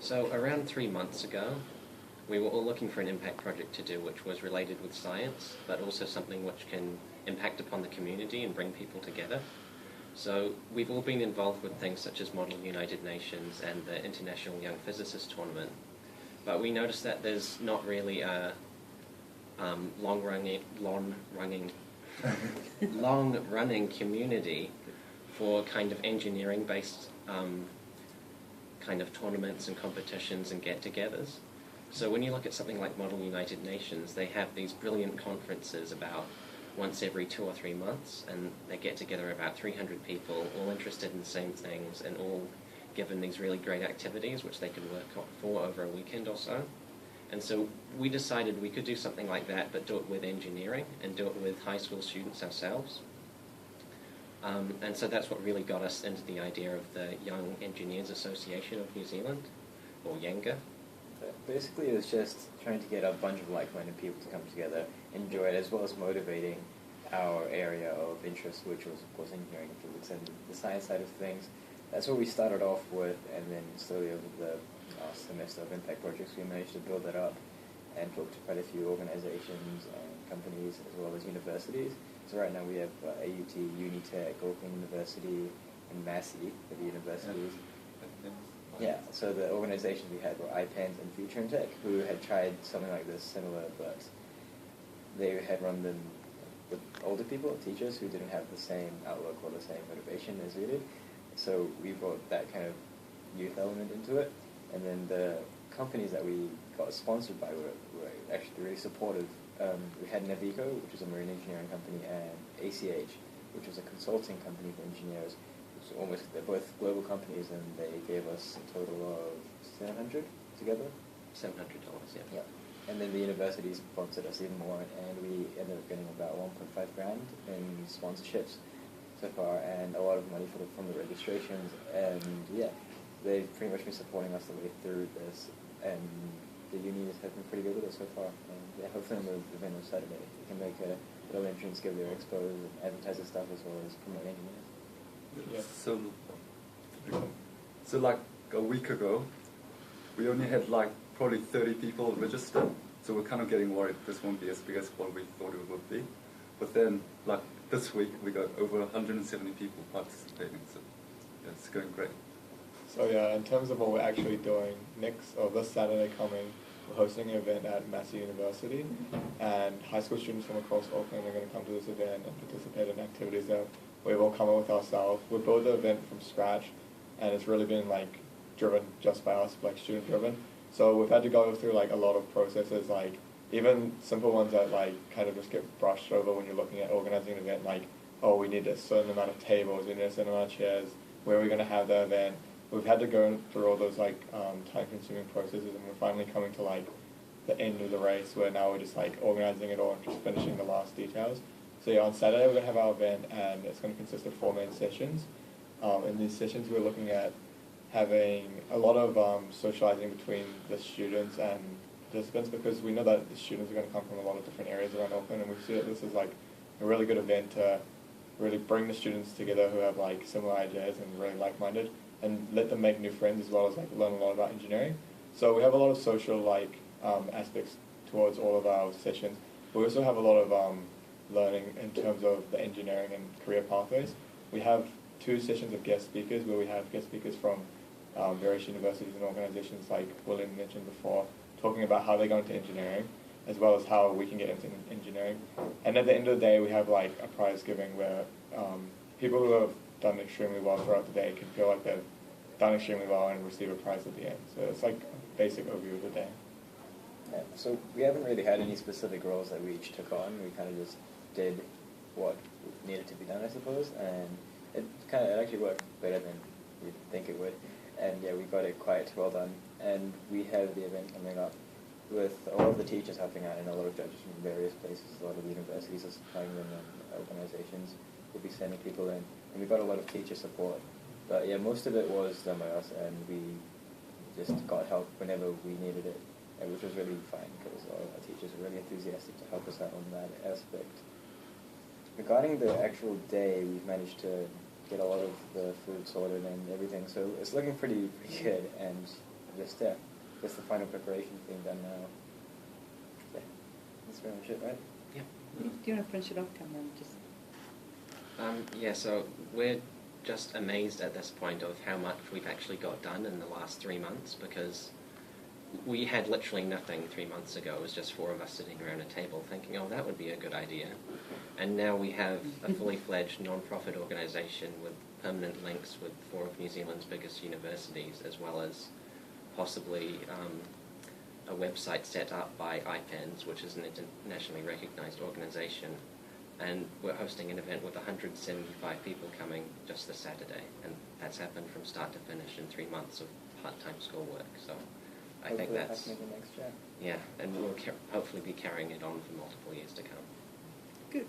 So around 3 months ago, we were all looking for an impact project to do which was related with science, but also something which can impact upon the community and bring people together. So we've all been involved with things such as Model United Nations and the International Young Physicists Tournament, but we noticed that there's not really a long-running community for kind of engineering-based kind of tournaments and competitions and get-togethers. So when you look at something like Model United Nations, they have these brilliant conferences about once every 2 or 3 months, and they get together about 300 people, all interested in the same things, and all given these really great activities which they could work on for over a weekend or so. And so we decided we could do something like that, but do it with engineering, and do it with high school students ourselves. And so that's what really got us into the idea of the Young Engineers Association of New Zealand, or YEngA. Basically, it was just trying to get a bunch of like-minded people to come together, enjoy it, as well as motivating our area of interest, which was, of course, engineering fluids and the science side of things. That's what we started off with, and then slowly over the last semester of impact projects, we managed to build that up and talk to quite a few organizations and companies, as well as universities. So right now we have AUT, Unitec, Auckland University, and Massey for the universities. Yeah, so the organizations we had were IPENS and Future and Tech, who had tried something like this similar, but they had run them with older people, teachers, who didn't have the same outlook or the same motivation as we did. So we brought that kind of youth element into it, and then the companies that we got sponsored by were actually really supportive. We had Navico, which is a marine engineering company, and ACH, which was a consulting company for engineers. They're both global companies, and they gave us a total of $700 together. $700, yeah. Yeah. And then the universities sponsored us even more, and we ended up getting about $1.5 grand in sponsorships so far, and a lot of money from the registrations. And yeah, they've pretty much been supporting us the way through this, and the unis have been pretty good with us so far. And yeah, hopefully on the event on Saturday, we can make a little entrance, give their expos, and advertise their stuff, as well as promote engineers. Yeah. So like a week ago, we only had like probably 30 people registered, so we're kind of getting worried this won't be as big as what we thought it would be. But then, like this week, we got over 170 people participating, so yeah, it's going great. So yeah, in terms of what we're actually doing this Saturday coming, we're hosting an event at Massey University, and high school students from across Auckland are going to come to this event and participate in activities that we've all come up with ourselves. We built the event from scratch, and it's really been like driven just by us, like student driven. So we've had to go through like a lot of processes, like even simple ones that like kind of just get brushed over when you're looking at organizing an event, like, oh, we need a certain amount of tables, we need a certain amount of chairs, where are we going to have the event? We've had to go through all those like time-consuming processes, and we're finally coming to like the end of the race, where now we're just like organizing it all and just finishing the last details. So yeah, on Saturday we're going to have our event, and it's going to consist of 4 main sessions. In these sessions we're looking at having a lot of socializing between the students and participants, because we know that the students are going to come from a lot of different areas around Auckland, and we see that this is like a really good event to really bring the students together who have like similar ideas and really like-minded, and let them make new friends, as well as like learn a lot about engineering. So we have a lot of social like aspects towards all of our sessions. We also have a lot of learning in terms of the engineering and career pathways. We have 2 sessions of guest speakers, where we have guest speakers from various universities and organizations, like William mentioned before, talking about how they go into engineering, as well as how we can get into engineering. And at the end of the day, we have like a prize giving, where people who have done extremely well throughout the day can feel like they've done extremely well and receive a prize at the end. So it's like a basic overview of the day. Yeah, so we haven't really had any specific roles that we each took on. We kind of just did what needed to be done, I suppose, and it actually worked better than you'd think it would. And yeah, we got it quite well done. And we have the event coming up with a lot of the teachers helping out, and a lot of judges from various places. A lot of the universities are supplying them, and organizations will be sending people in. And we got a lot of teacher support. But yeah, most of it was done by us, and we just got help whenever we needed it, which was really fine, because all our teachers were really enthusiastic to help us out on that aspect. Regarding the actual day, we've managed to get a lot of the food sorted and everything, so it's looking pretty good, and just the final preparations being done now. Yeah, that's very much it, right? Yeah. Do you want to finish it off, Cameron? Just Yeah, so we're just amazed at this point of how much we've actually got done in the last 3 months, because we had literally nothing 3 months ago. It was just 4 of us sitting around a table thinking, oh, that would be a good idea. And now we have a fully fledged non-profit organisation with permanent links with 4 of New Zealand's biggest universities, as well as possibly a website set up by IPENS, which is an internationally recognised organisation. And we're hosting an event with 175 people coming just this Saturday, and that's happened from start to finish in 3 months of part-time schoolwork. So I think Hopefully that's happening next year. yeah, and we'll hopefully be carrying it on for multiple years to come. good.